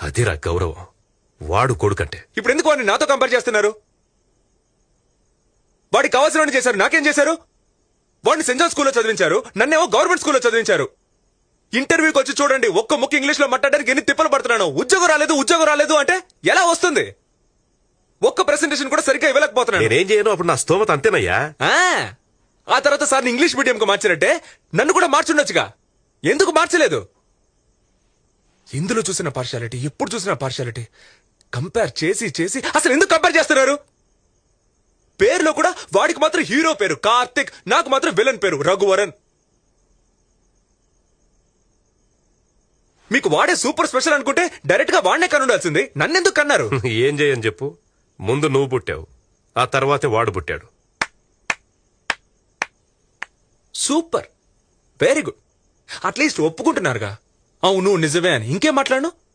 అదిరా గౌరవం. వాడు కొడుకంటే. ఇప్పుడు ఎందుకు వాడిని నాతో కంపేర్ చేస్తున్నారు? వాడికి కావాల్సిన చేశారు, నాకేం చేశారు? వాడిని సెంట్ జాన్ స్కూల్లో చదివించారు, నన్నేమో గవర్నమెంట్ స్కూల్లో చదివించారు. ఇంటర్వ్యూకి వచ్చి చూడండి, ఒక్క ముక్క ఇంగ్లీష్ లో మాట్లాడడానికి ఎన్ని తిప్పలు పడుతున్నాను. ఉద్యోగం రాలేదు అంటే ఎలా వస్తుంది? ఒక్క ప్రెసెంటేషన్ కూడా సరిగ్గా ఇవ్వలేకపోతున్నాను. నేనేం చేయను, అప్పుడు నా స్తోమత అంతేనయ్యా. ఆ తర్వాత సార్ని ఇంగ్లీష్ మీడియం కు మార్చారంటే నన్ను కూడా మార్చుండొచ్చుగా. ఎందుకు మార్చలేదు? ఇందులో చూసిన పార్షాలిటీ, ఎప్పుడు చూసిన పార్షాలిటీ. కంపేర్ చేసి చేసి అసలు ఎందుకు కంపేర్ చేస్తున్నారు? పేరులో కూడా వాడికి మాత్రం హీరో పేరు కార్తిక్, నాకు మాత్రం విలన్ పేరు రఘువరన్. మీకు వాడే సూపర్ స్పెషల్ అనుకుంటే డైరెక్ట్ గా వాడినే కనుండాల్సింది. నన్నెందుకు కన్నారు? ఏం చేయని చెప్పు. ముందు నువ్వు పుట్టావు, ఆ తర్వాతే వాడు పుట్టాడు. Super, very good. అట్లీస్ట్ ఒప్పుకుంటున్నారుగా అవును నిజమే అని. ఇంకేం మాట్లాడను?